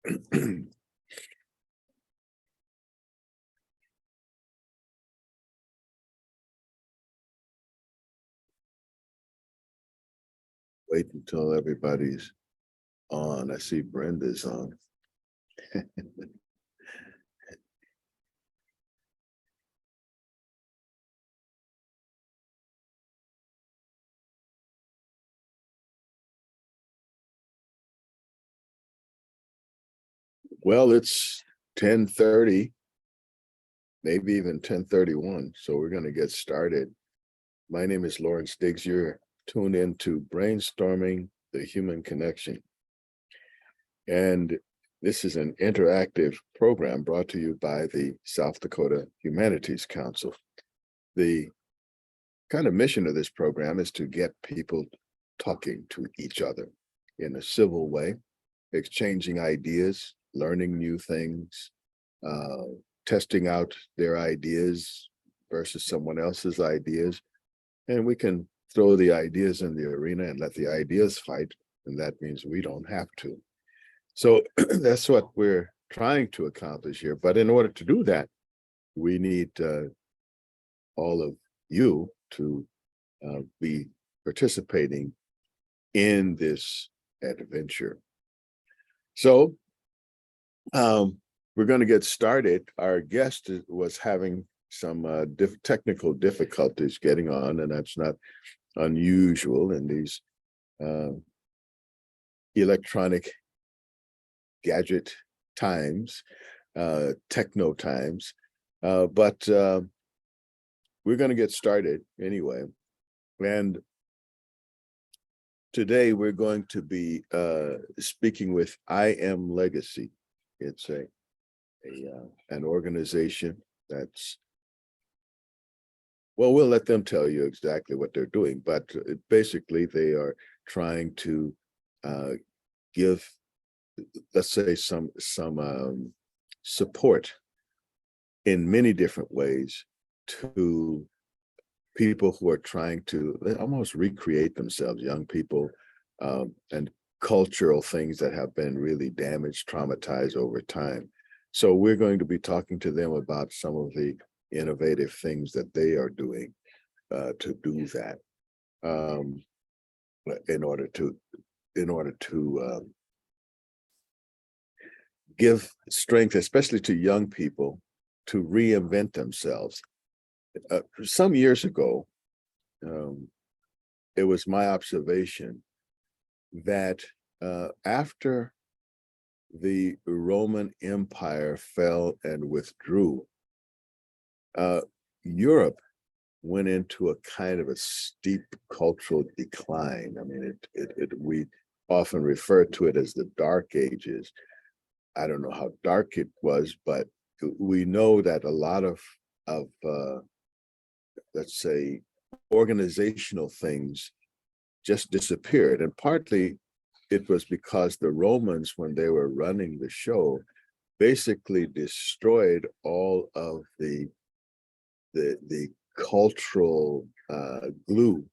Wait until everybody's on. I see Brenda's on. Well, it's 10:30, maybe even 10:31. So we're going to get started. My name is Lawrence Diggs. You're tuned in to Brainstorming the Human Connection. And this is an interactive program brought to you by the South Dakota Humanities Council. The kind of mission of this program is to get people talking to each other in a civil way, exchanging ideas, learning new things, testing out their ideas versus someone else's ideas. And we can throw the ideas in the arena and let the ideas fight. And that means we don't have to. So that's what we're trying to accomplish here. But in order to do that, we need all of you to be participating in this adventure. So we're going to get started. Our guest was having some technical difficulties getting on, and that's not unusual in these electronic gadget times, techno times, but we're going to get started anyway. And today we're going to be speaking with I.Am.Legacy. It's an organization that's, well, we'll let them tell you exactly what they're doing, but basically they are trying to give, let's say, some support in many different ways to people who are trying to almost recreate themselves, young people, and cultural things that have been really damaged, traumatized over time. So we're going to be talking to them about some of the innovative things that they are doing to do that, in order to give strength, especially to young people, to reinvent themselves. Some years ago, it was my observation that after the Roman Empire fell and withdrew, Europe went into a kind of a steep cultural decline. I mean, we often refer to it as the Dark Ages. I don't know how dark it was, but we know that a lot of let's say, organizational things just disappeared. And partly it was because the Romans, when they were running the show, basically destroyed all of the cultural glue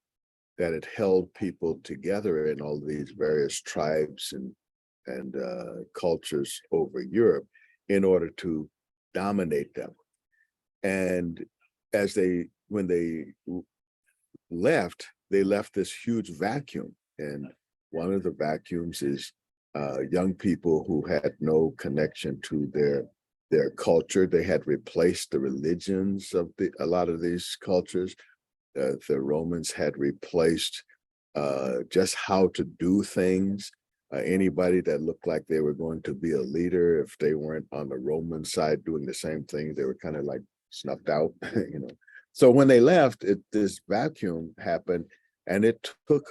that had held people together in all these various tribes and cultures over Europe in order to dominate them. And when they left this huge vacuum. And one of the vacuums is young people who had no connection to their culture. They had replaced the religions of a lot of these cultures. The Romans had replaced just how to do things. Anybody that looked like they were going to be a leader, if they weren't on the Roman side doing the same thing, they were kind of like snuffed out, you know. So when they left, this vacuum happened, and it took,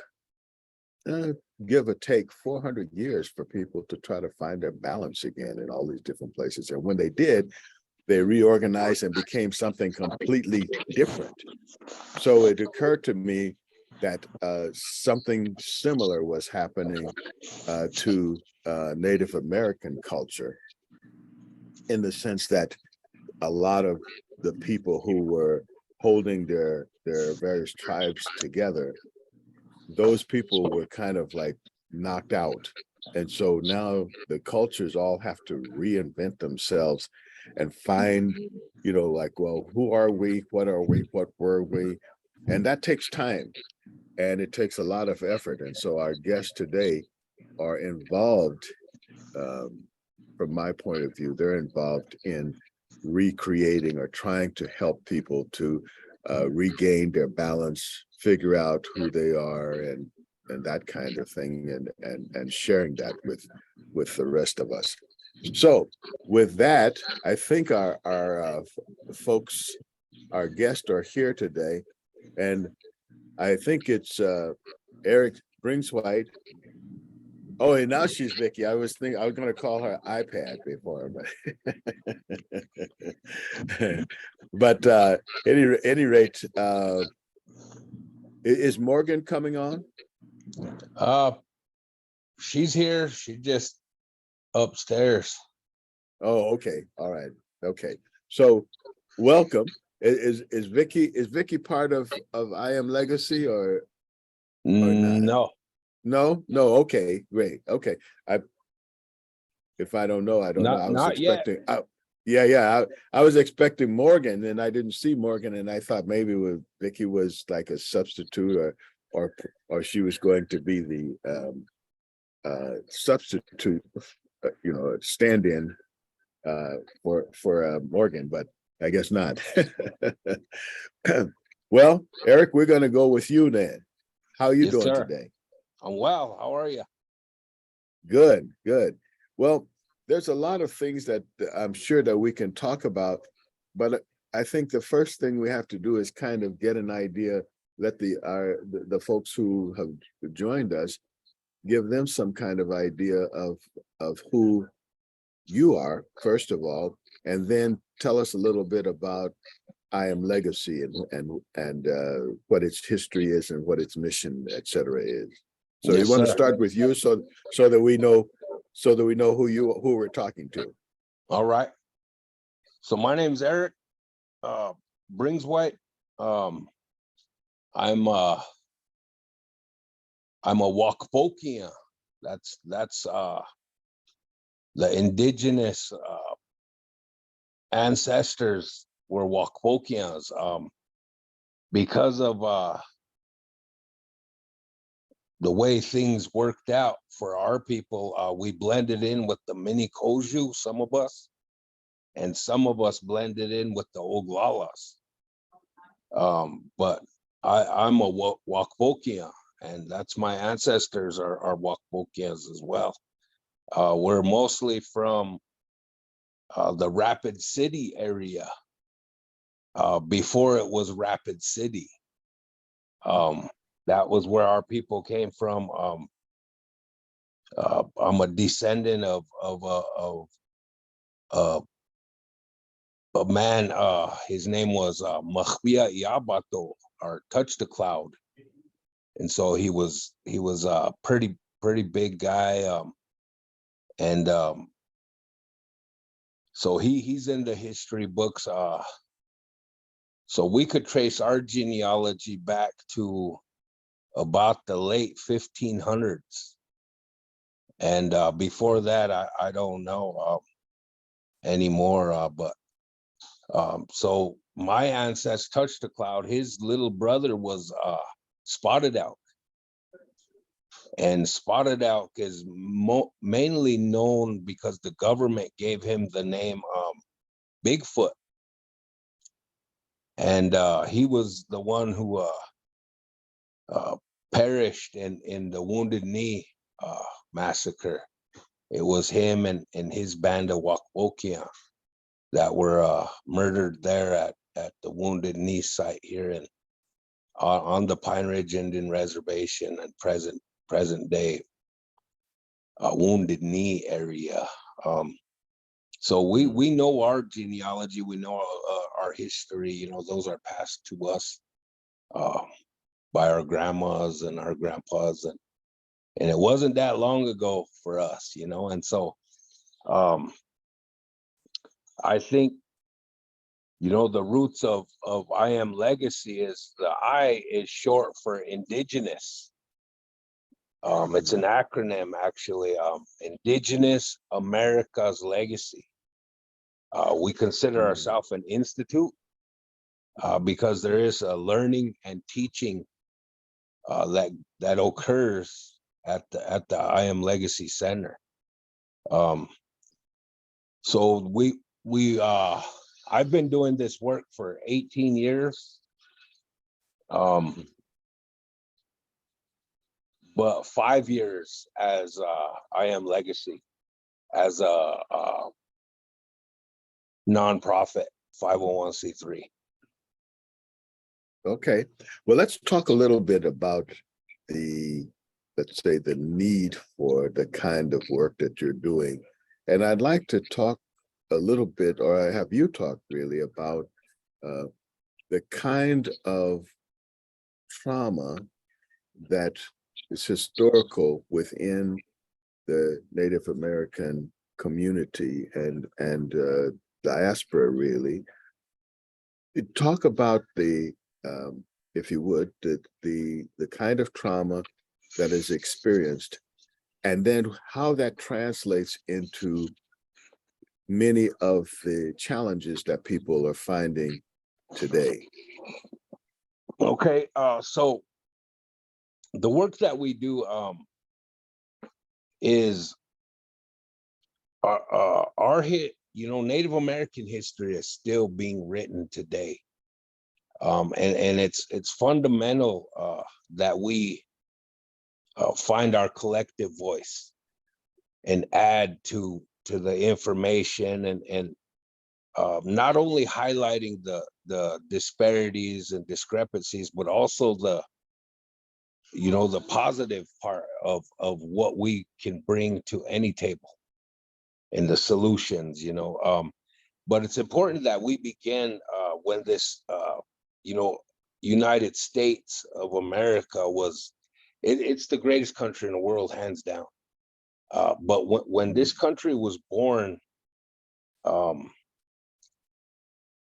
give or take, 400 years for people to try to find their balance again in all these different places. And when they did, they reorganized and became something completely different. So it occurred to me that something similar was happening to Native American culture, in the sense that a lot of the people who were holding their various tribes together, those people were kind of like knocked out And so now the cultures all have to reinvent themselves and find, like, well, who are we? What are we? What were we? And that takes time and it takes a lot of effort. And so our guests today are involved, um, from my point of view, they're involved in recreating or trying to help people to regain their balance, figure out who they are, and that kind of thing, and sharing that with the rest of us. So with that, I think our folks, our guests are here today, and I think it's Erik Bringswhite. Oh, and now she's Vicky. I was going to call her iPad before, but any rate, is Morgan coming on? She's here. She just upstairs. Oh, okay. All right. Okay. So welcome. Is Vicky part of I.Am.Legacy or not? No, No. Okay, great. Okay. If I don't know, I don't know. I was not yet. expecting. I was expecting Morgan, and I didn't see Morgan, and I thought maybe Vicky was like a substitute, or she was going to be the substitute, stand-in for Morgan, but I guess not. Well, Erik, we're going to go with you then. How are you Yes, doing sir. today? I'm well. How are you? Good. Well, there's a lot of things that I'm sure that we can talk about, but I think the first thing we have to do is kind of get an idea, let the folks who have joined us, give them some kind of idea of who you are, first of all, and then tell us a little bit about I.Am.Legacy and what its history is and what its mission, et cetera, is. So Yes, you want to sir. start with you so that we know who we're talking to. All right. So my name's Erik Bringswhite. I'm a Wakfokian. That's the indigenous ancestors were Wakfokians. Because of the way things worked out for our people, we blended in with the mini Koju, some of us, and some of us blended in with the Oglalas. But I'm a Wakfokian, and that's my ancestors are Wakfokians as well. We're mostly from the Rapid City area, before it was Rapid City. That was where our people came from. I'm a descendant of a man. His name was Mahwia Iabato, or Touch the Cloud, and so he was a pretty big guy. And so he's in the history books. So we could trace our genealogy back to about the late 1500s. And before that, I don't know anymore. But so my ancestor Touched the Cloud. His little brother was Spotted Elk. And Spotted Elk is mainly known because the government gave him the name Bigfoot. And he was the one who perished in the Wounded Knee massacre. It was him and his band of Wakwokian that were murdered there at the Wounded Knee site here on the Pine Ridge Indian Reservation and present day Wounded Knee area. So we know our genealogy, we know our history. Those are passed to us by our grandmas and our grandpas, and it wasn't that long ago for us, and so I think the roots of I.Am.Legacy is the I is short for indigenous, It's an acronym, actually. Indigenous America's Legacy. We consider ourselves an institute because there is a learning and teaching that occurs at the I.Am.Legacy Center. So I've been doing this work for 18 years. But 5 years as I.Am.Legacy, as a nonprofit 501c3. Okay, well, let's talk a little bit about let's say, the need for the kind of work that you're doing. And I'd like to talk a little bit, or have you talk really about the kind of trauma that is historical within the Native American community and diaspora, really. Talk about if you would, the kind of trauma that is experienced, and then how that translates into many of the challenges that people are finding today. Okay, so the work that we do is our Native American history is still being written today. And it's fundamental that we find our collective voice and add to the information, and not only highlighting the disparities and discrepancies, but also the positive part of what we can bring to any table and the solutions. But it's important that we begin when this United States of America it's the greatest country in the world, hands down. But when this country was born,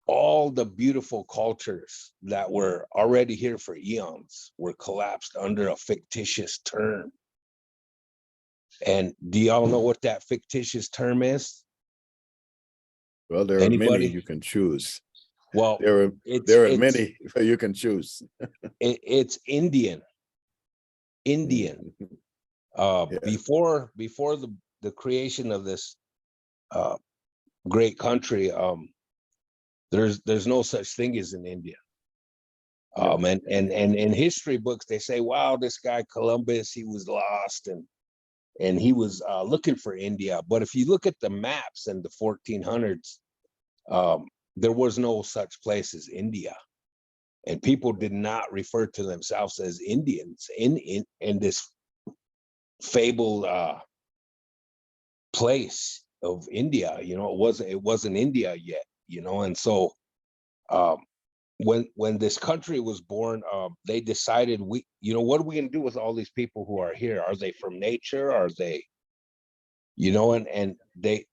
all the beautiful cultures that were already here for eons were collapsed under a fictitious term. And do y'all know what that fictitious term is? Well, there are many you can choose. Well, there are many you can choose. It's Indian. Yeah. Before the creation of this great country, there's no such thing as an Indian. And in history books they say, wow, this guy Columbus, he was lost and he was looking for India. But if you look at the maps in the 1400s, there was no such place as India, and people did not refer to themselves as Indians in this fabled place of India. It wasn't India yet. And so when this country was born, they decided, what are we going to do with all these people who are here? Are they from nature? Are they, and they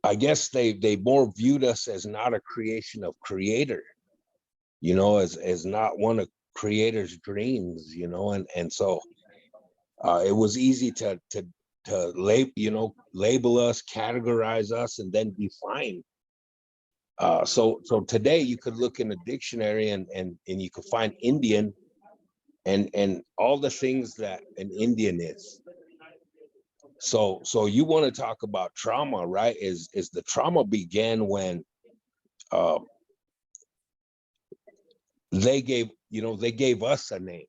I guess they more viewed us as not a creation of creator, as not one of creator's dreams, and so it was easy to label us, categorize us, and then define. So today you could look in a dictionary and you could find Indian and all the things that an Indian is. So you want to talk about trauma, right? Is the trauma began when they gave us a name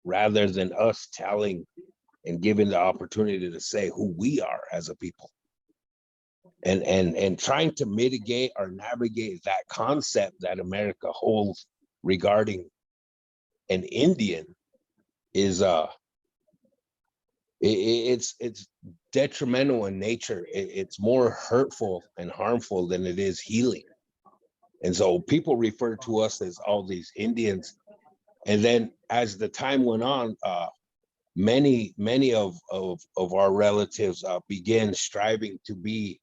rather than us telling and giving the opportunity to say who we are as a people, and trying to mitigate or navigate that concept that America holds regarding an Indian is it's detrimental in nature. It's more hurtful and harmful than it is healing. And so people refer to us as all these Indians. And then as the time went on, many of our relatives began striving to be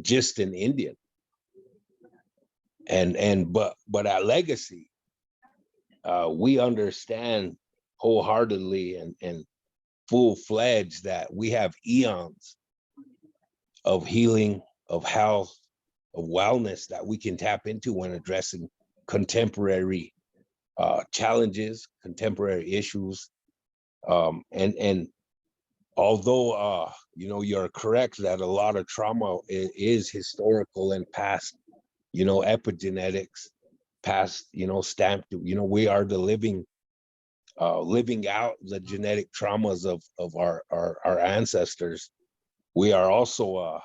just an Indian. But at Legacy, we understand wholeheartedly and full-fledged that we have eons of healing, of health, of wellness that we can tap into when addressing contemporary challenges, contemporary issues. And although you're correct that a lot of trauma is historical and past, epigenetics, past, stamped, we are the living out the genetic traumas of our ancestors. We are also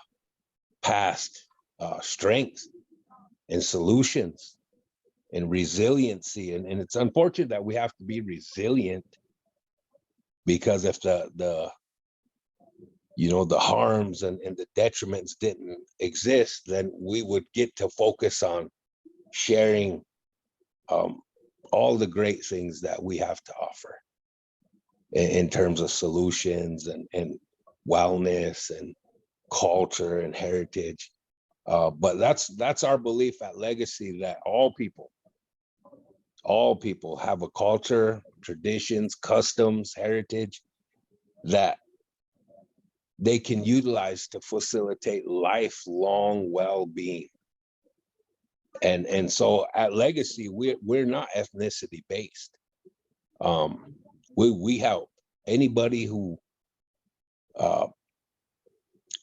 past strengths and solutions and resiliency. And it's unfortunate that we have to be resilient, because if the harms and the detriments didn't exist, then we would get to focus on sharing all the great things that we have to offer in terms of solutions and wellness and culture and heritage. But that's our belief at Legacy, that all people have a culture, traditions, customs, heritage that they can utilize to facilitate lifelong well-being. And so at Legacy, we're not ethnicity based. We help anybody who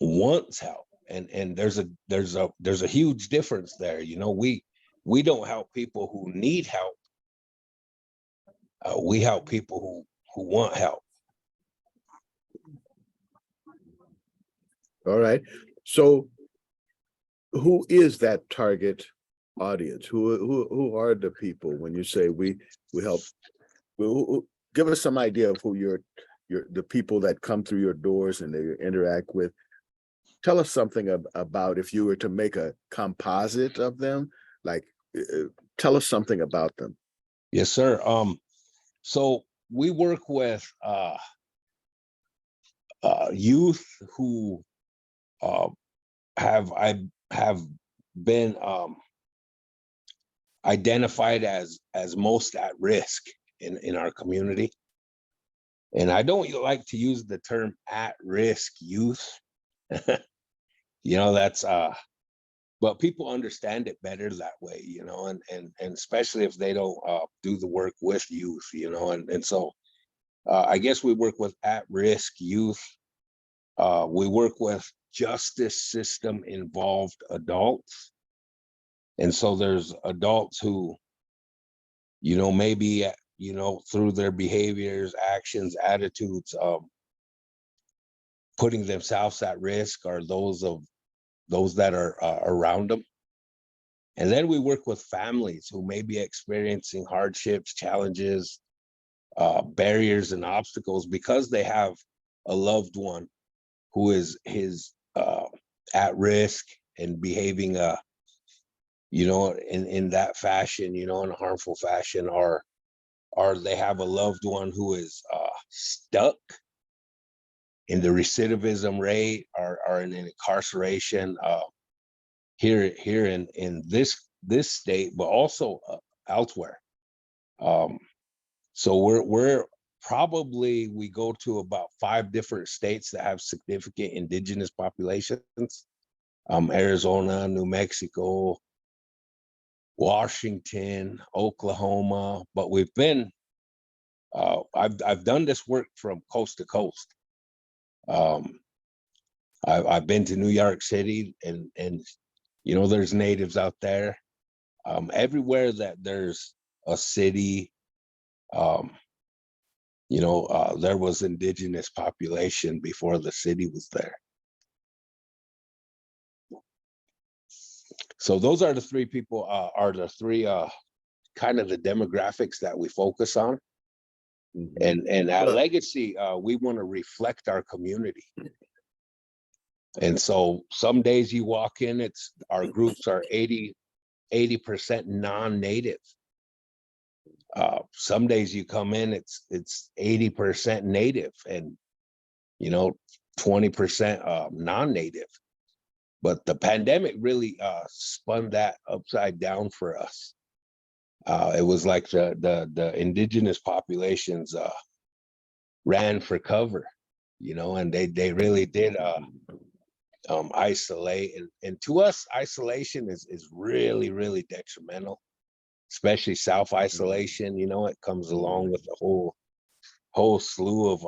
wants help, and there's a huge difference there. We don't help people who need help. We help people who want help. All right. So who is that target audience? Who are the people when you say we help? Give us some idea of who the people that come through your doors and they interact with. Tell us something about, if you were to make a composite of them, like tell us something about them. Yes, sir. So we work with youth who have been identified as most at risk in our community. And I don't like to use the term at-risk youth. That's but people understand it better that way, and especially if they don't do the work with youth, and so I guess we work with at-risk youth. We work with justice system involved adults. And so there's adults who, maybe, through their behaviors, actions, attitudes, putting themselves at risk, or those that are around them. And then we work with families who may be experiencing hardships, challenges, barriers, and obstacles because they have a loved one who is at risk and behaving in that fashion, in a harmful fashion, or they have a loved one who is stuck in the recidivism rate, or in an incarceration here in this state, but also elsewhere. So we're probably, we go to about 5 different states that have significant indigenous populations: Arizona, New Mexico, Washington, Oklahoma. But we've been I've done this work from coast to coast. I've been to New York City, and there's natives out there. Everywhere that there's a city, there was indigenous population before the city was there. So those are the 3 people, kind of the demographics that we focus on. And at Legacy, we want to reflect our community. And so some days you walk in, our groups are 80% non-native. Some days you come in, it's 80% native and 20% non-native. But the pandemic really spun that upside down for us. It was like the indigenous populations ran for cover, and they really did isolate. And to us, isolation is really, really detrimental, especially self-isolation. It comes along with a whole slew of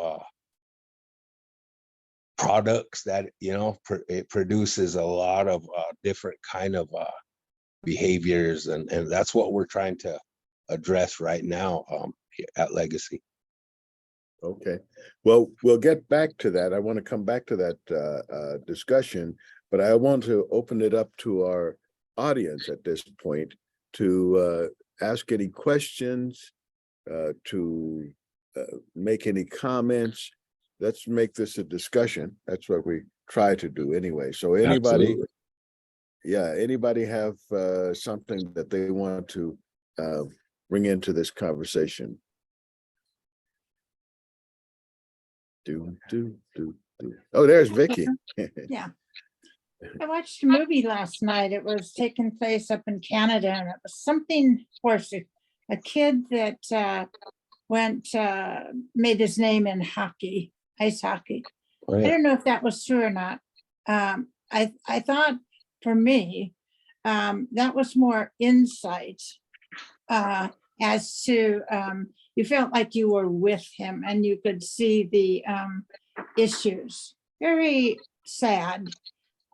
products that, it produces a lot of different kind of behaviors, and that's what we're trying to address right now at Legacy. Okay, well, we'll get back to that. I want to come back to that discussion, but I want to open it up to our audience at this point to ask any questions, to make any comments. Let's make this a discussion. That's what we try to do anyway. So anybody, Absolutely. anybody have something that they want to bring into this conversation? Oh, there's Vicky. Yeah. I watched a movie last night. It was taking place up in Canada, and it was something for a kid that made his name in hockey, ice hockey. Oh, I yeah. don't know if that was true or not. I thought for me, that was more insight as to you felt like you were with him and you could see the issues. Very sad.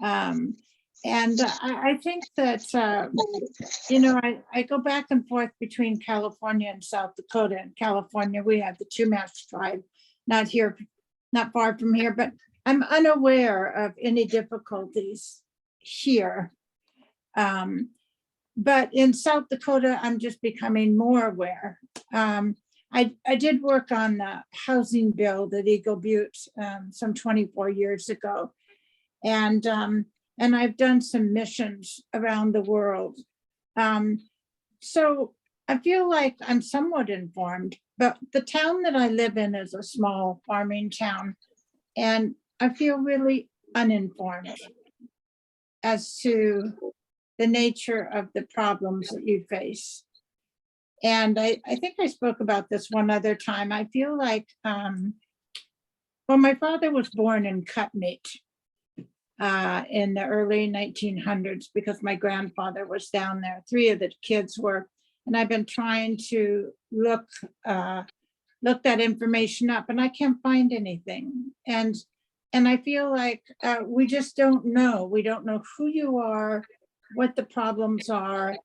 And I think that, I go back and forth between California and South Dakota. In California, we have the Chumash tribe, not far from here, but I'm unaware of any difficulties here. But in South Dakota, I'm just becoming more aware. I did work on the housing bill at Eagle Butte some 24 years ago. And I've done some missions around the world. So I feel like I'm somewhat informed, but the town that I live in is a small farming town, and I feel really uninformed as to the nature of the problems that you face. And I think I spoke about this one other time. I feel like, my father was born in cut meat in the early 1900s because my grandfather was down there. 3 of the kids were, and I've been trying to look that information up, and I can't find anything. And I feel like we just don't know. We don't know who you are, what the problems are.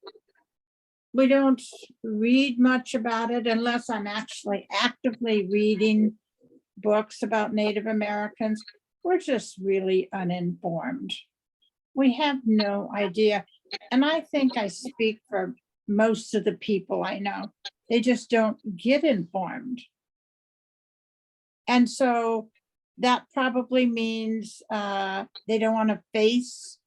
We don't read much about it unless I'm actually actively reading books about Native Americans. We're just really uninformed. We have no idea. And I think I speak for most of the people I know. They just don't get informed. And so that probably means they don't want to face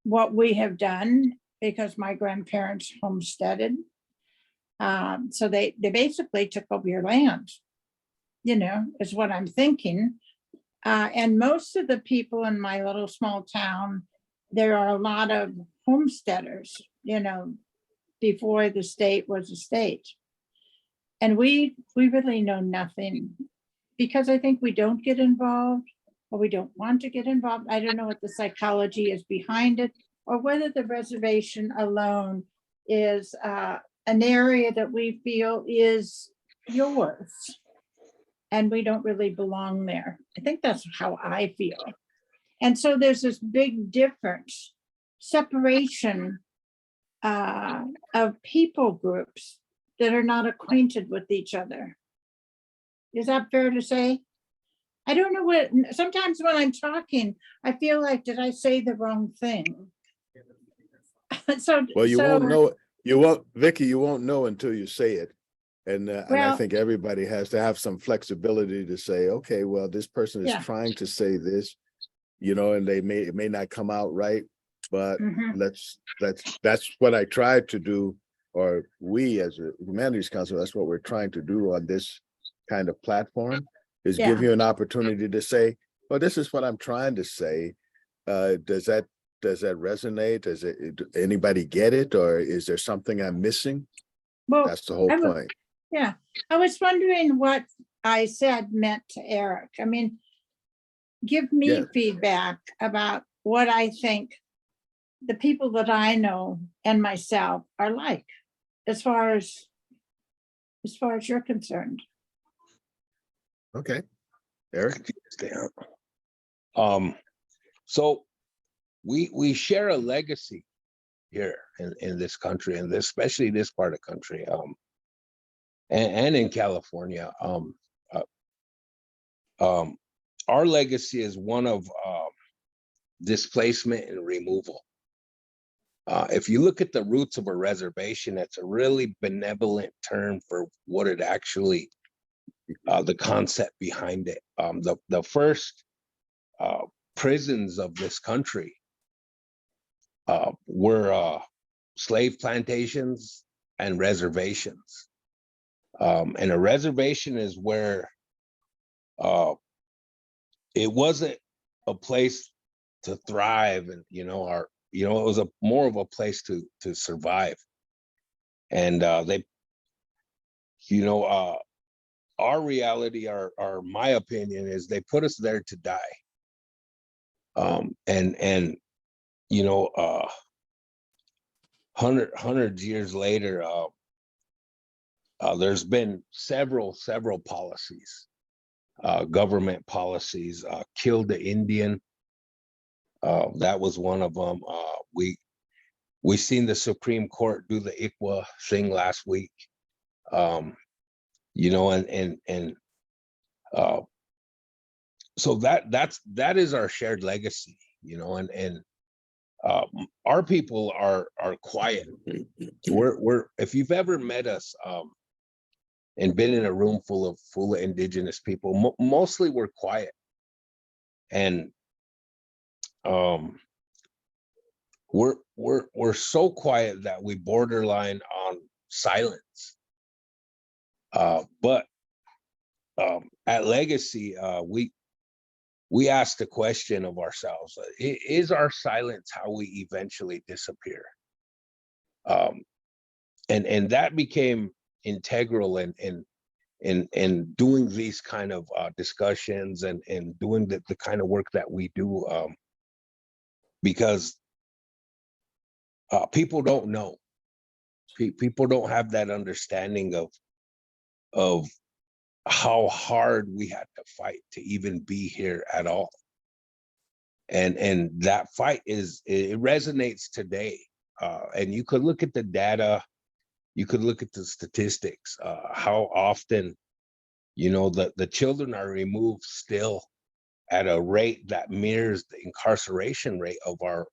what we have done, because my grandparents homesteaded. So they basically took over your land, is what I'm thinking. And most of the people in my little small town, there are a lot of homesteaders, before the state was a state. And we really know nothing, because I think we don't get involved, or we don't want to get involved. I don't know what the psychology is behind it, or whether the reservation alone is an area that we feel is yours, and we don't really belong there. I think that's how I feel. And so there's this big difference, separation of people groups that are not acquainted with each other. Is that fair to say? I don't know what, sometimes when I'm talking, I feel like, did I say the wrong thing? Well, you won't know. Vicky, you won't know until you say it. And I think everybody has to have some flexibility to say, okay, well, this person is trying to say this, and it may not come out right, but that's what I tried to do, or we as a Humanities Council, that's what we're trying to do on this kind of platform, is give you an opportunity to say, well, this is what I'm trying to say. Does that resonate? Anybody get it, or is there something I'm missing? Well, That's the whole point. yeah, I was wondering what I said meant to Eric. I mean, give me Yeah. feedback about what I think the people that I know and myself are like, as far as you're concerned. Okay, Eric. So we share a legacy here in this country, and especially this part of country, and in California. Our legacy is one of displacement and removal. If you look at the roots of a reservation, it's a really benevolent term for what it actually, the concept behind it. The first prisons of this country were slave plantations and reservations. And a reservation is where it wasn't a place to thrive, and it was more of a place to survive. And our reality, my opinion is they put us there to die. Hundreds years later, there's been several policies, government policies. Kill the Indian, that was one of them. We seen the Supreme Court do the ICWA thing last week. So that is our shared legacy, and our people are quiet. We're if you've ever met us and been in a room full of indigenous people, mostly we're quiet, and we're so quiet that we borderline on silence. But at Legacy, we ask the question of ourselves: is our silence how we eventually disappear? And that became integral in doing these kind of discussions and doing the kind of work that we do, because people don't know. People don't have that understanding of how hard we had to fight to even be here at all. And that fight it resonates today. And you could look at the data, you could look at the statistics, how often, the children are removed still at a rate that mirrors the incarceration rate of our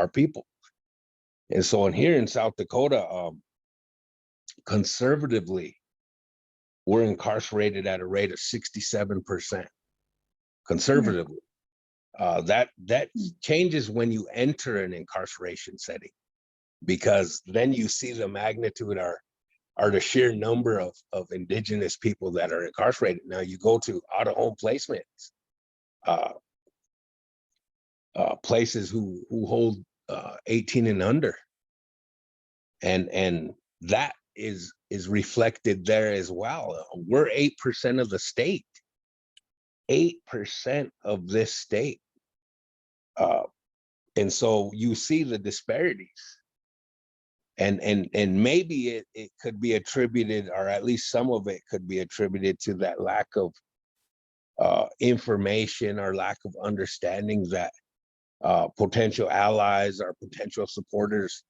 people. And so here in South Dakota, conservatively, we're incarcerated at a rate of 67%, conservatively. That changes when you enter an incarceration setting, because then you see the magnitude or the sheer number of indigenous people that are incarcerated. Now you go to out-of-home placements, places who hold 18 and under, and that is reflected there as well. We're 8% of the state, 8% of this state, and so you see the disparities, and maybe it could be attributed, or at least some of it could be attributed, to that lack of information or lack of understanding that potential allies or potential supporters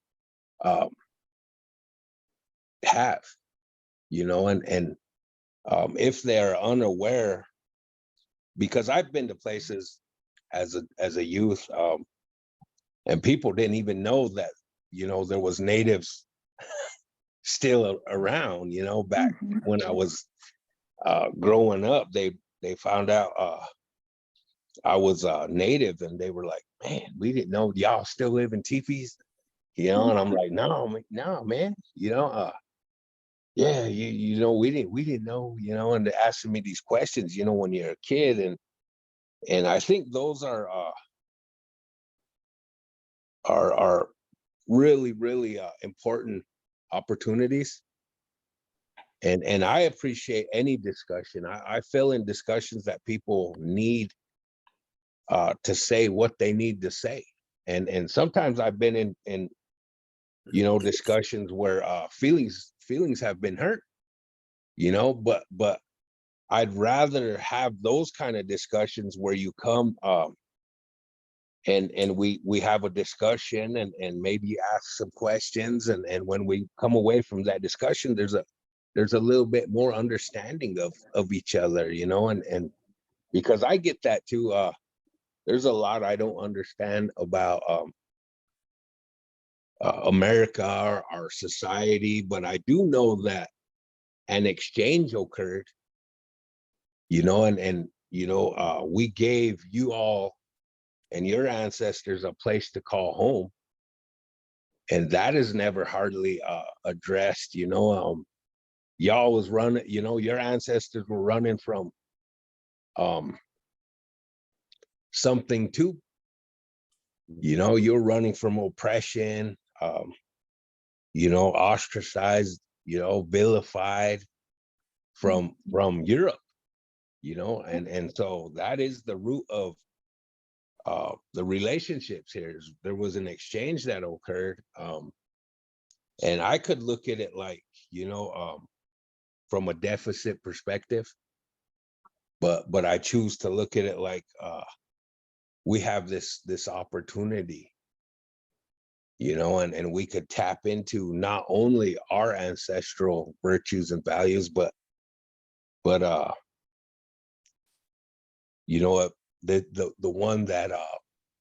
have, and if they're unaware, because I've been to places as a youth, and people didn't even know that there was natives still around. Back when I was growing up, they found out I was native, and they were like, "Man, we didn't know y'all still live in teepees," and I'm like, "No, man, yeah, we didn't know," and they're asking me these questions, when you're a kid, and I think those are are really, really important opportunities. And I appreciate any discussion. I feel in discussions that people need to say what they need to say. And sometimes I've been in discussions where feelings have been hurt, but I'd rather have those kind of discussions where you come and we have a discussion and maybe ask some questions, and when we come away from that discussion, there's a little bit more understanding of each other, and because I get that too. There's a lot I don't understand about America or our society, but I do know that an exchange occurred, and we gave you all and your ancestors a place to call home, and that is never hardly addressed. Y'all was running, your ancestors were running from something too. You're running from oppression, ostracized, vilified from Europe, and so that is the root of the relationships here. There was an exchange that occurred, and I could look at it like, from a deficit perspective, but I choose to look at it like we have this opportunity, and we could tap into not only our ancestral virtues and values, but the one that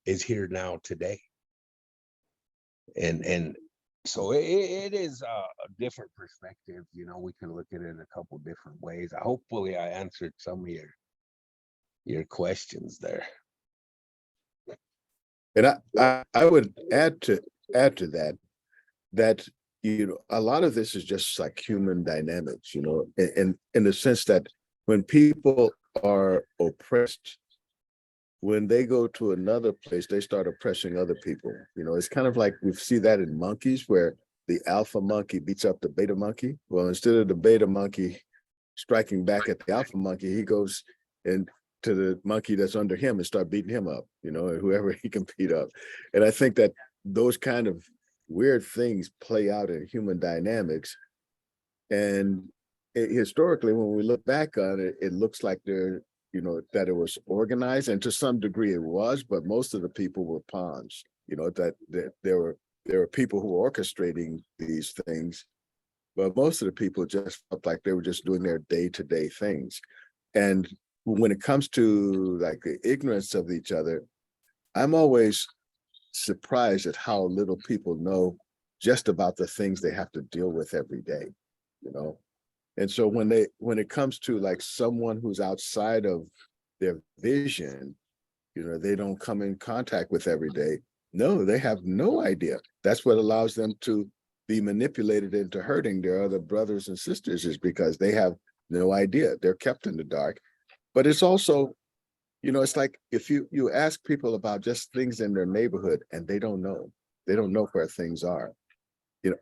is here now today. And so it is a different perspective. We can look at it a couple different ways. Hopefully I answered some of your questions there. And I would add to that a lot of this is just like human dynamics, in the sense that when people are oppressed, when they go to another place, they start oppressing other people. It's kind of like we see that in monkeys, where the alpha monkey beats up the beta monkey. Well, instead of the beta monkey striking back at the alpha monkey, he goes and to the monkey that's under him and start beating him up, whoever he can beat up. And I think that those kind of weird things play out in human dynamics. And historically, when we look back on it, it looks like that it was organized, and to some degree it was, but most of the people were pawns, that there were people who were orchestrating these things, but most of the people just felt like they were just doing their day-to-day things. And when it comes to like the ignorance of each other, I'm always surprised at how little people know just about the things they have to deal with every day, And so when it comes to like someone who's outside of their vision, they don't come in contact with every day. No, they have no idea. That's what allows them to be manipulated into hurting their other brothers and sisters, is because they have no idea. They're kept in the dark. But it's also, it's like if you ask people about just things in their neighborhood and they don't know where things are.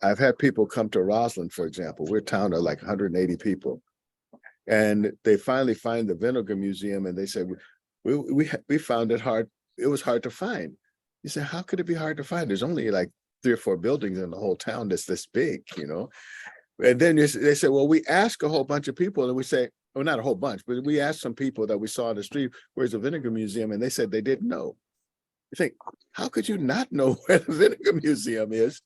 I've had people come to Roslyn, for example. We're a town of like 180 people, and they finally find the Vinegar Museum, and they say, we found it hard. It was hard to find. You say, how could it be hard to find? There's only like 3 or 4 buildings in the whole town that's this big, And then they say, well, we asked a whole bunch of people, and we say, well, not a whole bunch, but we asked some people that we saw on the street, where's the Vinegar Museum? And they said they didn't know. You think, how could you not know where the Vinegar Museum is?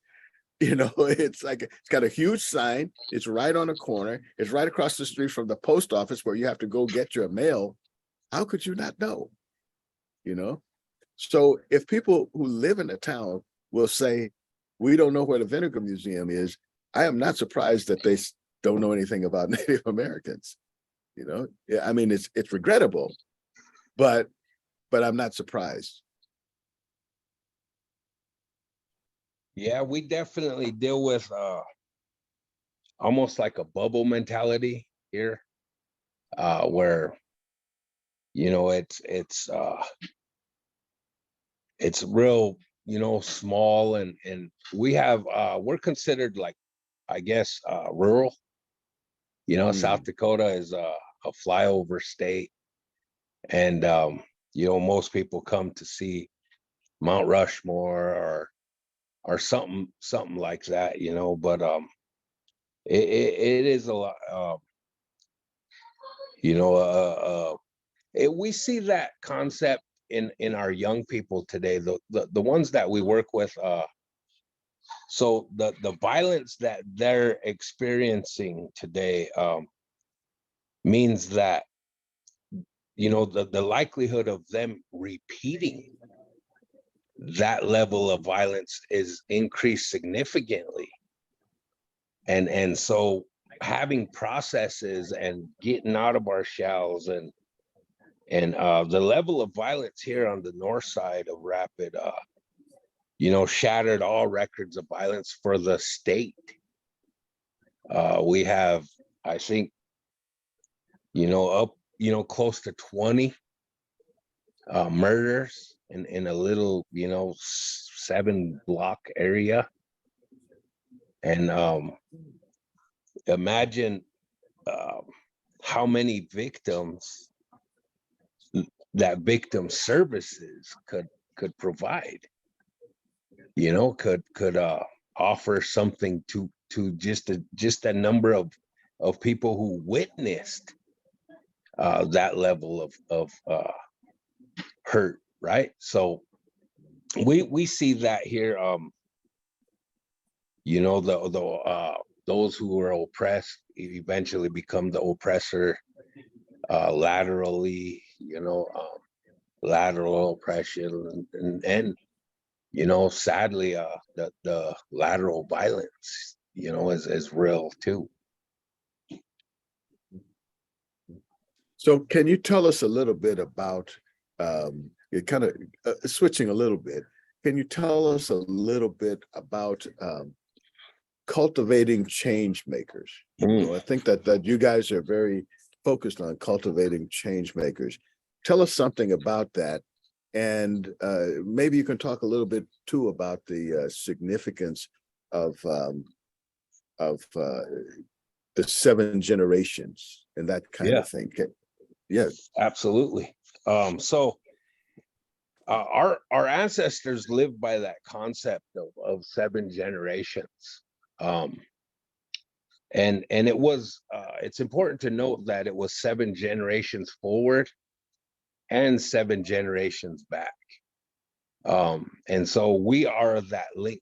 It's like, it's got a huge sign. It's right on a corner. It's right across the street from the post office where you have to go get your mail. How could you not know? So if people who live in a town will say, we don't know where the Vinegar Museum is, I am not surprised that they don't know anything about Native Americans. I mean, it's regrettable, but I'm not surprised. Yeah, we definitely deal with almost like a bubble mentality here, where it's real small, and we have we're considered like, I guess, rural. South Dakota is a flyover state, and most people come to see Mount Rushmore or something like that, but it is a lot, we see that concept in our young people today, the ones that we work with. So the violence that they're experiencing today means that the likelihood of them repeating that level of violence is increased significantly, and so having processes and getting out of our shells, and the level of violence here on the north side of Rapid shattered all records of violence for the state. We have, I think, up close to 20 murders in a little 7-block area, and imagine how many victims that victim services could provide, could offer something to just a number of people who witnessed that level of hurt, right? So we see that here. Those who are oppressed eventually become the oppressor laterally, lateral oppression, and sadly, the lateral violence, is real too. So can you tell us a little bit about, you're kind of switching a little bit. Can you tell us a little bit about cultivating change makers? I think that you guys are very focused on cultivating change makers. Tell us something about that. And maybe you can talk a little bit too about the significance of the 7 generations and that kind of thing. Yeah, absolutely. So our ancestors lived by that concept of 7 generations. And it was it's important to note that it was 7 generations forward and 7 generations back. And so we are that link,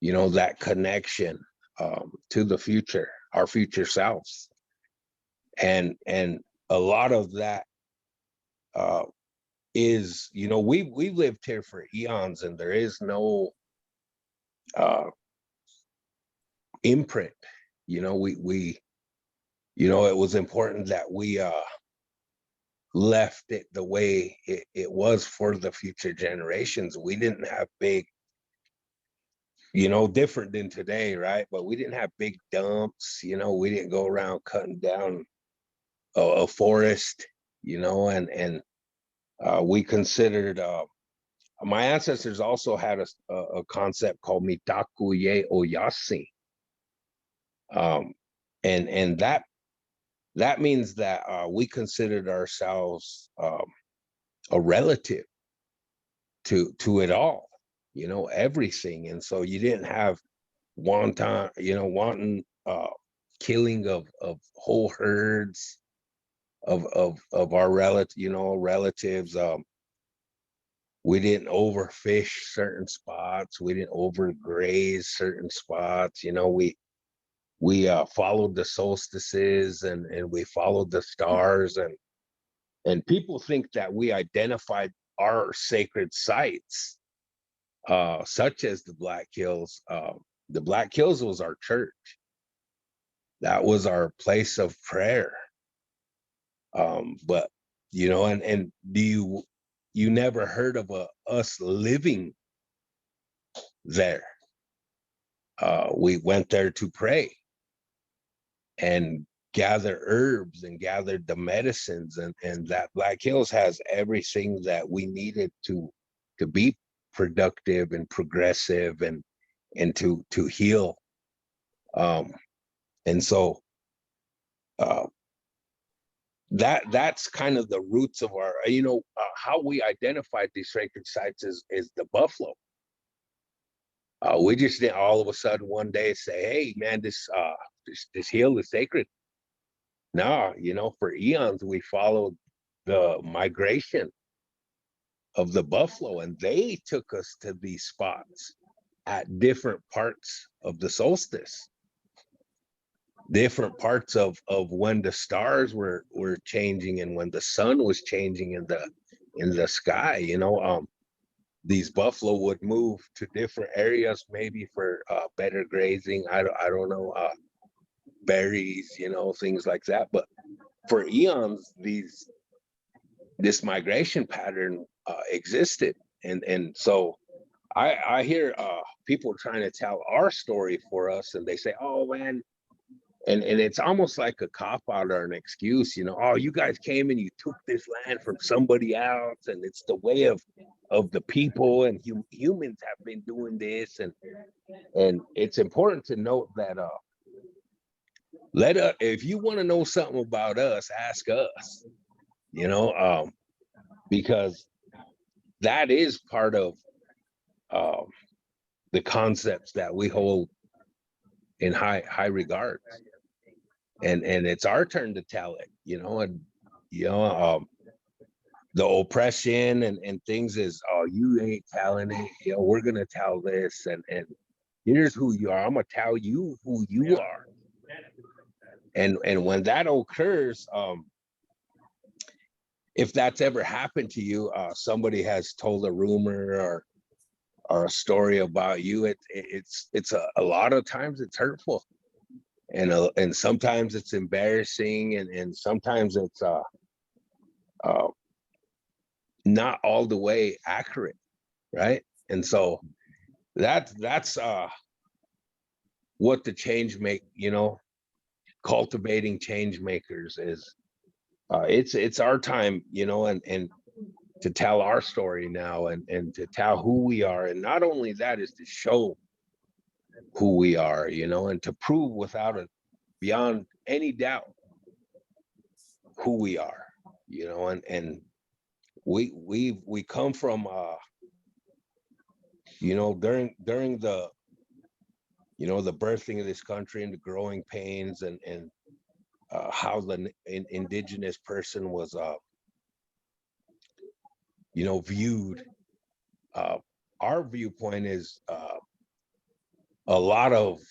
that connection to the future, our future selves. And a lot of that is, we've lived here for eons, and there is no imprint. We it was important that we left it the way it was for the future generations. We didn't have big, different than today, right? But we didn't have big dumps. We didn't go around cutting down a forest, and we considered, my ancestors also had a concept called Mitaku Ye Oyasi. And that means that we considered ourselves a relative to it all, everything. And so you didn't have wanton killing of whole herds of our relatives. We didn't overfish certain spots. We didn't overgraze certain spots. We followed the solstices, and we followed the stars, and people think that we identified our sacred sites, such as the Black Hills. The Black Hills was our church. That was our place of prayer. But and do you never heard of us living there? We went there to pray and gather herbs and gathered the medicines, and that Black Hills has everything that we needed to be productive and progressive and to heal. And so that's kind of the roots of our, how we identified these sacred sites is the buffalo. We just didn't all of a sudden one day say, hey man, this hill is sacred. No, for eons we followed the migration of the buffalo, and they took us to these spots at different parts of the solstice, different parts of when the stars were changing and when the sun was changing in the sky. These buffalo would move to different areas, maybe for better grazing. I don't know, berries, things like that. But for eons, this migration pattern existed, and so I hear people trying to tell our story for us, and they say, "Oh man," and it's almost like a cop out or an excuse, "Oh, you guys came and you took this land from somebody else, and it's the way of the people, and humans have been doing this." And it's important to note that if you want to know something about us, ask us, because that is part of the concepts that we hold in high regard, and it's our turn to tell it, the oppression and things is, oh, you ain't telling it, we're gonna tell this, and here's who you are. I'm gonna tell you who you are. And when that occurs, if that's ever happened to you, somebody has told a rumor or a story about you, it's a lot of times it's hurtful, and sometimes it's embarrassing, and sometimes it's not all the way accurate, right? And so that's what the cultivating change makers is. It's our time, and to tell our story now, and to tell who we are, and not only that, is to show who we are, and to prove beyond any doubt who we are, and we come from during the the birthing of this country and the growing pains, and how the indigenous person was viewed. Our viewpoint is a lot of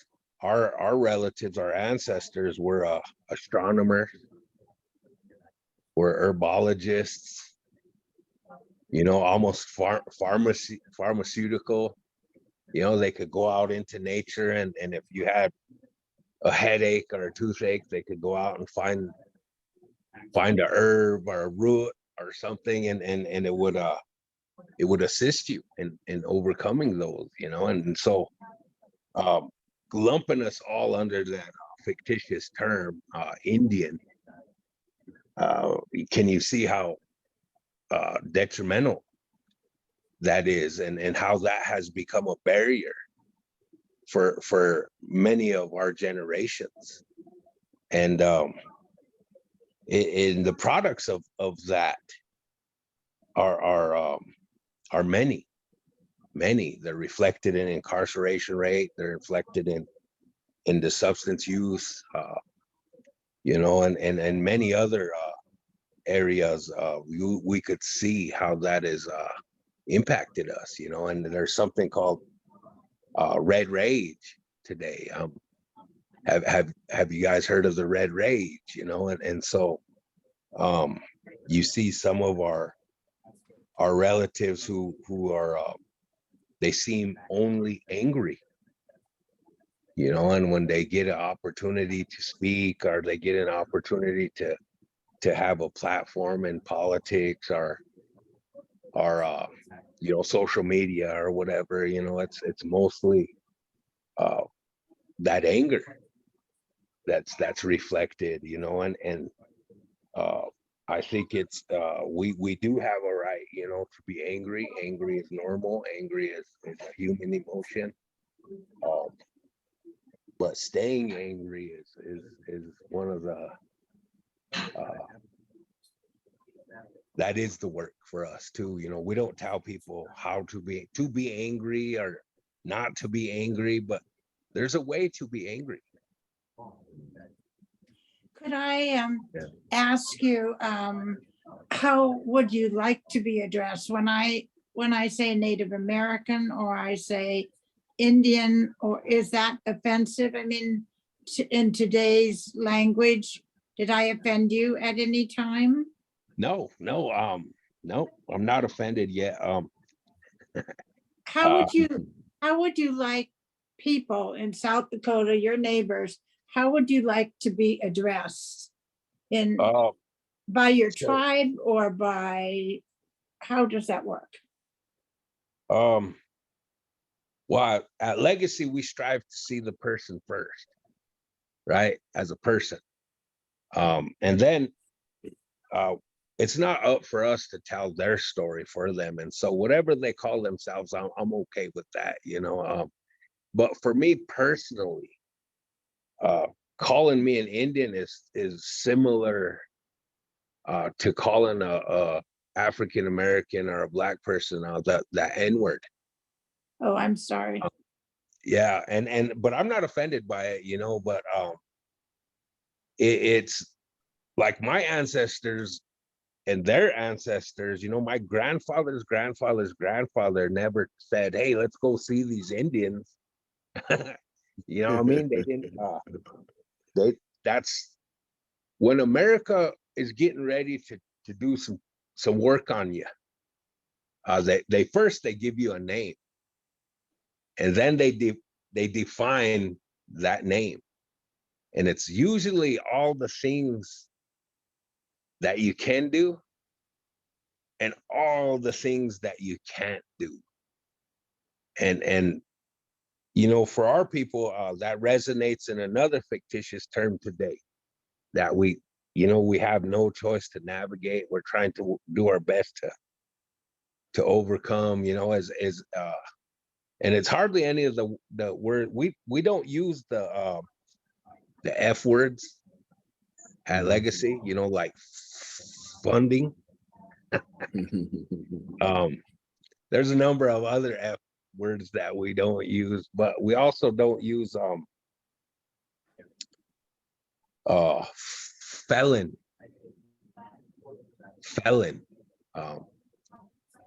our relatives, our ancestors, were astronomers, were herbologists, almost pharmaceutical. They could go out into nature, and if you had a headache or a toothache, they could go out and find a herb or a root or something, and it would assist you in overcoming those, and so lumping us all under that fictitious term, Indian, can you see how detrimental that is, and how that has become a barrier for many of our generations, and in the products of that are many. They're reflected in incarceration rate, they're reflected in the substance use, and many other areas. We could see how that has impacted us, and there's something called red rage today. Have you guys heard of the red rage? And so you see some of our relatives who are they seem only angry, and when they get an opportunity to speak, or they get an opportunity to have a platform in politics or social media or whatever, it's mostly that anger that's reflected, and I think it's we do have a right, you know, to be angry. Angry is normal. Angry is a human emotion. Um, but staying angry is one of the that is the work for us too. You know, we don't tell people how to be angry or not to be angry, but there's a way to be angry. Could I Yeah. ask you, how would you like to be addressed when I say Native American or I say Indian, or is that offensive? I mean, in today's language, did I offend you at any time? No, I'm not offended yet. How Uh, would you like people in South Dakota, your neighbors, how would you like to be addressed? In uh, by your so, tribe or by, how does that work? um, well, at Legacy, we strive to see the person first, right? As a person. And then it's not up for us to tell their story for them. And so whatever they call themselves, I'm okay with that, you know. But for me personally, calling me an Indian is similar to calling a African American or a Black person that N-word. Oh, I'm sorry. Yeah, but I'm not offended by it, you know. But it's like my ancestors and their ancestors, you know, my grandfather's grandfather's grandfather never said, "Hey, let's go see these Indians." You know what I mean? They didn't. They That's when America is getting ready to do some work on you. They first they give you a name, and then they define that name, and it's usually all the things that you can do and all the things that you can't do. And you know, for our people, that resonates in another fictitious term today that you know, we have no choice to navigate. We're trying to do our best to overcome, you know, and it's hardly any of the word we don't use the F words at Legacy, you know, like funding. There's a number of other F words that we don't use, but we also don't use uh felon. Um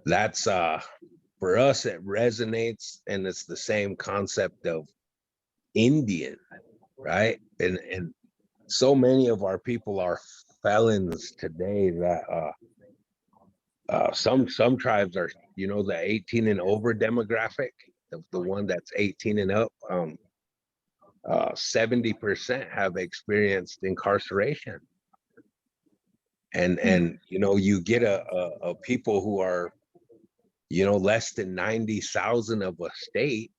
that's for us it resonates, and it's the same concept of Indian, right? And so many of our people are felons today that some tribes are, you know, the 18 and over demographic, the one that's 18 and up. 70% have experienced incarceration, and you know, you get a people who are, you know, less than 90,000 of a state.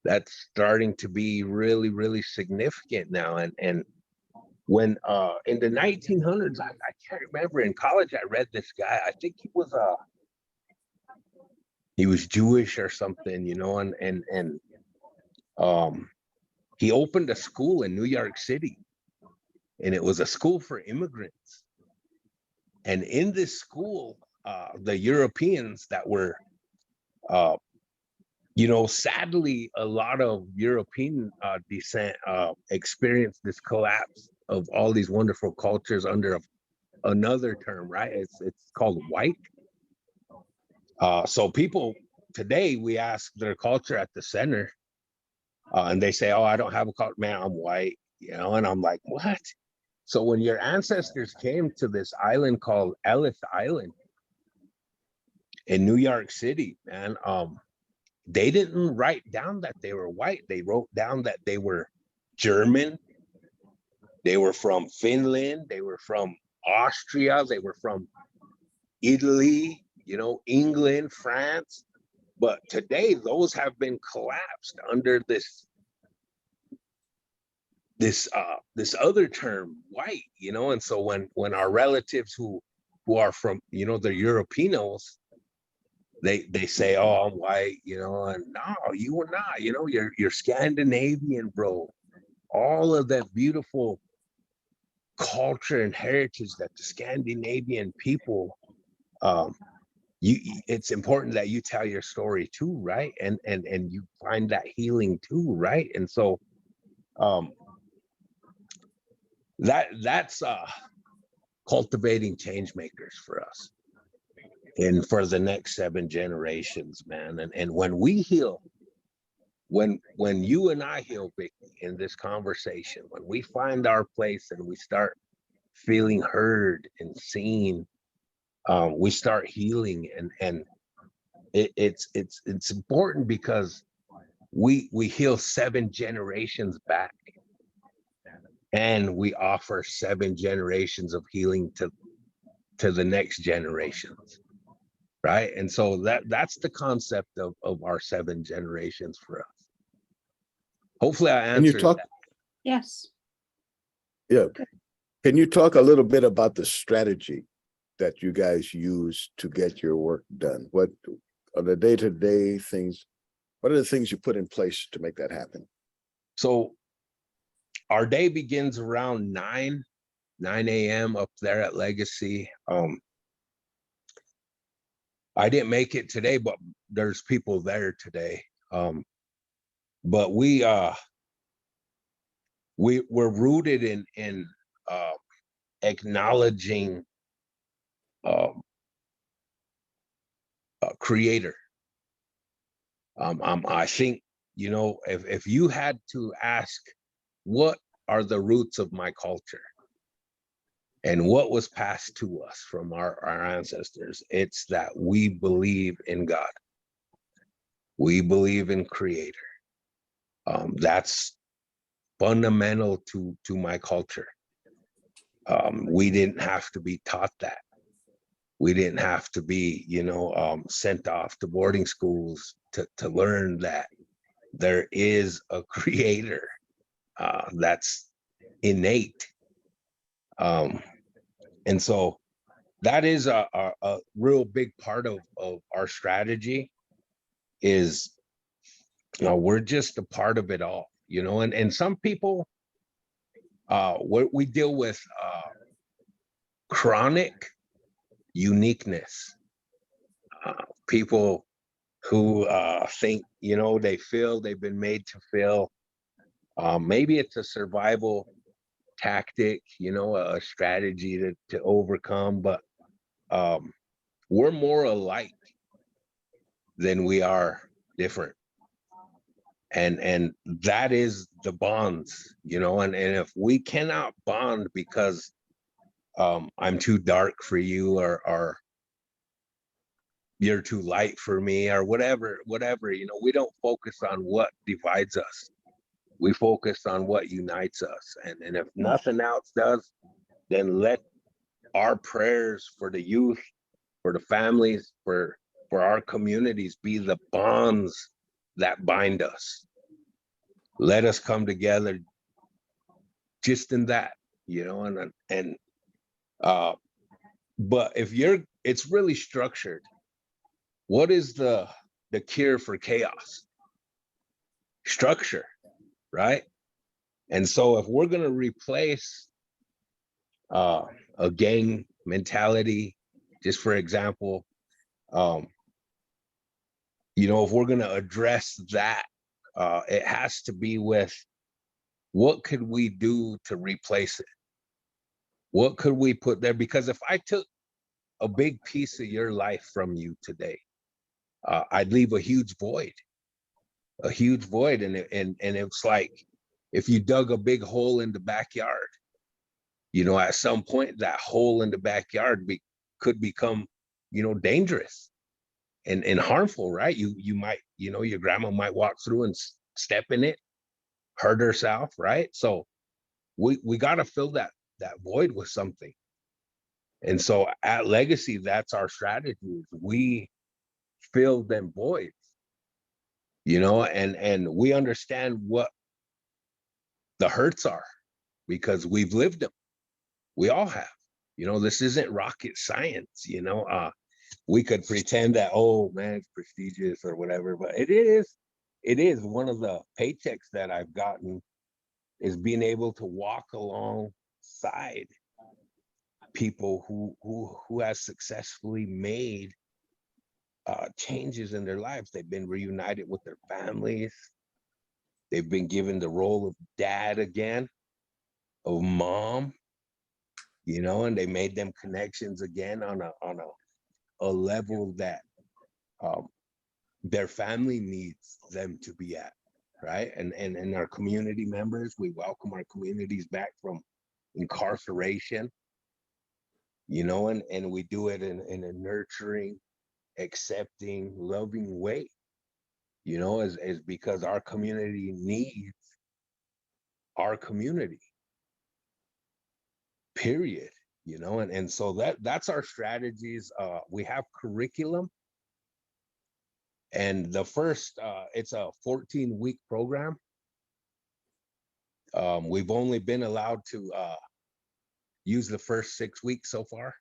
That's starting to be really, really significant now. And when in the 1900s, I can't remember, in college I read this guy. I think he was Jewish or something, you know, and um he opened a school in New York City, and it was a school for immigrants. And in this school, the Europeans that were you know, sadly, a lot of European descent experienced this collapse of all these wonderful cultures under another term, right? It's called white. So people today, we ask their culture at the center, and they say, "Oh, I don't have a culture, man. I'm white," you know, and I'm like, "What?" So when your ancestors came to this island called Ellis Island in New York City, man, they didn't write down that they were white. They wrote down that they were German. They were from Finland. They were from Austria. They were from Italy, you know, England, France. But today, those have been collapsed under this this other term, white, you know. And so when our relatives who are from, you know, they're Europeanos, they say, oh, I'm white, you know, and no, you are not, you know, you're Scandinavian, bro. All of that beautiful culture and heritage that the Scandinavian people, it's important that you tell your story too, right? And you find that healing too, right? And so that's cultivating change makers for us and for the next 7 generations, man. And when we heal, when you and I heal, Vicky, in this conversation, when we find our place and we start feeling heard and seen, we start healing. And it's important because we heal 7 generations back, and we offer 7 generations of healing to the next generations, right? And so that's the concept of our 7 generations for us. Hopefully I And you answered talk, that. Yes. yeah. Can you talk a little bit about the strategy that you guys use to get your work done? What are the day-to-day things? What are the things you put in place to make that happen? So our day begins around 9 a.m. up there at Legacy. I didn't make it today, but there's people there today. But we're rooted in acknowledging a creator. I think, you know, if you had to ask, what are the roots of my culture and what was passed to us from our ancestors, it's that we believe in God. We believe in creator. That's fundamental to my culture. We didn't have to be taught that. We didn't have to be, you know, sent off to boarding schools to learn that there is a creator that's innate. And so that is a real big part of our strategy is, you know, we're just a part of it all, you know. And some people, we deal with chronic uniqueness. People who think, you know, they feel they've been made to feel. Maybe it's a survival tactic, you know, a strategy to overcome, but we're more alike than we are different. And that is the bonds, you know. And if we cannot bond because I'm too dark for you, or you're too light for me, or whatever, you know, we don't focus on what divides us. We focus on what unites us. And if nothing else does, then let our prayers for the youth, for the families, for our communities be the bonds that bind us. Let us come together just in that, you know. And but if it's really structured. What is the cure for chaos? Structure, right? And so if we're going to replace a gang mentality, just for example, you know, if we're going to address that, it has to be with, what could we do to replace it? What could we put there? Because if I took a big piece of your life from you today, I'd leave a huge void. And it's like if you dug a big hole in the backyard, you know, at some point that hole in the backyard could become, you know, dangerous and harmful, right? You might, you know, your grandma might walk through and step in it, hurt herself, right? So we got to fill that void with something. And so at Legacy, that's our strategy. We fill them voids, you know, and we understand what the hurts are, because we've lived them. We all have. You know, this isn't rocket science, you know. We could pretend that, oh man, it's prestigious or whatever, but it is one of the paychecks that I've gotten, is being able to walk alongside people who has successfully made changes in their lives. They've been reunited with their families. They've been given the role of dad again, of mom, you know, and they made them connections again on a level that their family needs them to be at, right? And our community members, we welcome our communities back from incarceration, you know, and we do it in a nurturing, accepting, loving way, you know, as because our community needs our community, period, you know. And so that's our strategies. We have curriculum, and the first it's a 14-week program. We've only been allowed to use the first 6 weeks so far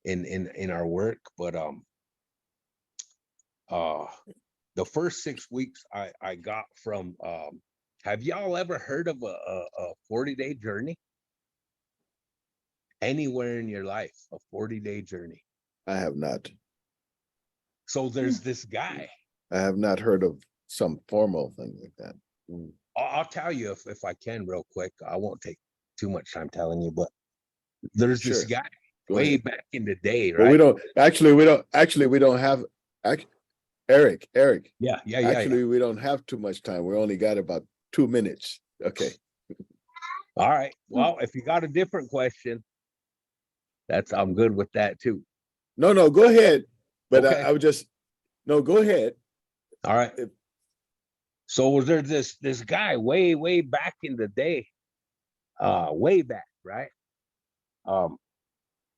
in our work, but the first 6 weeks I got from have y'all ever heard of a 40-day journey? Anywhere in your life, a 40-day journey? I have not. So there's this guy. I have not heard of some formal thing like that. I'll tell you if I can real quick. I won't take too much time telling you, but there's this Sure. guy Go way ahead. back in the day, But right? we don't have Eric. Yeah. Actually, we don't have too much time. We only got about 2 minutes. Okay. All right. Well, if you got a different question, I'm good with that too. No, go ahead. But Okay. I would just, no, go ahead. All right. If- So was there this guy way back in the day, way back, right?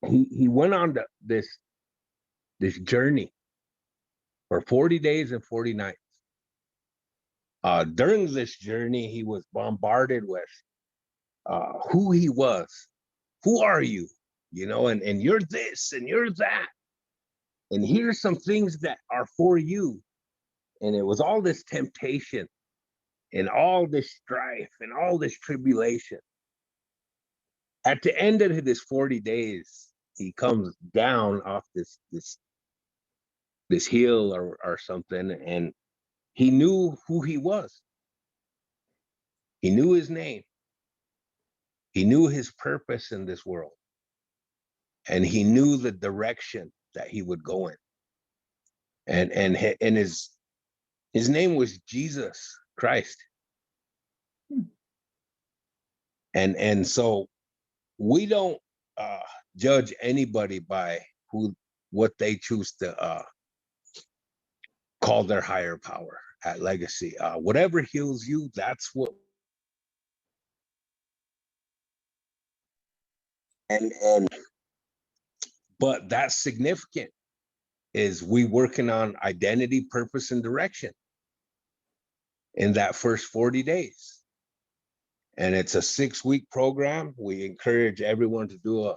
He went on this journey for 40 days and 40 nights. During this journey, he was bombarded with who he was. Who are you? You know, and you're this and you're that. And here's some things that are for you. And it was all this temptation and all this strife and all this tribulation. At the end of his 40 days, he comes down off this hill or something, and he knew who he was. He knew his name. He knew his purpose in this world. And he knew the direction that he would go in. And his name was Jesus Christ. And so we don't judge anybody by what they choose to call their higher power at Legacy. Whatever heals you, that's what. And but that's significant, is we working on identity, purpose, and direction in that first 40 days. And it's a 6-week program. We encourage everyone to do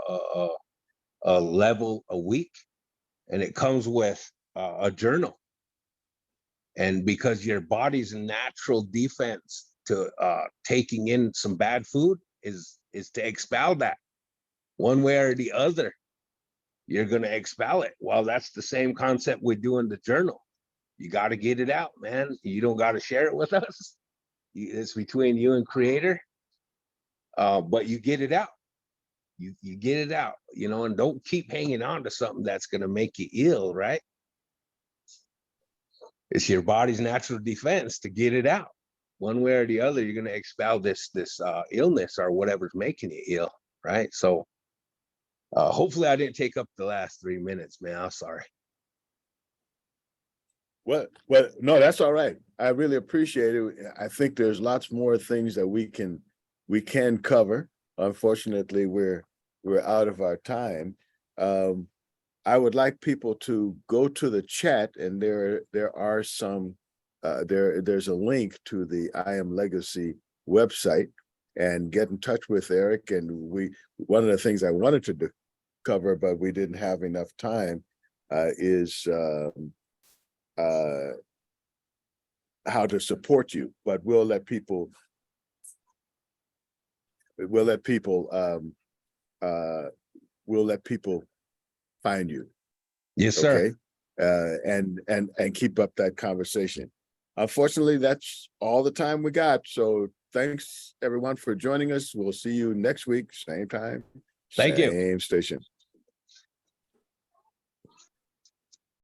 a level a week, and it comes with a journal. And because your body's natural defense to taking in some bad food is to expel that one way or the other. You're going to expel it. Well, that's the same concept we do in the journal. You got to get it out, man. You don't got to share it with us. It's between you and Creator. But you get it out. You get it out, you know, and don't keep hanging on to something that's going to make you ill, right? It's your body's natural defense to get it out. One way or the other, you're going to expel this illness or whatever's making you ill, right? So hopefully I didn't take up the last 3 minutes, man. I'm sorry. Well, no, that's all right. I really appreciate it. I think there's lots more things that we can cover. Unfortunately, we're out of our time. I would like people to go to the chat, and there are some there's a link to the I.Am.Legacy website, and get in touch with Erik. And one of the things I wanted to cover, but we didn't have enough time, is how to support you. But we'll let people find you. Yes, sir. Okay. And keep up that conversation. Unfortunately, that's all the time we got. So thanks everyone for joining us. We'll see you next week, same time, Thank you. same station.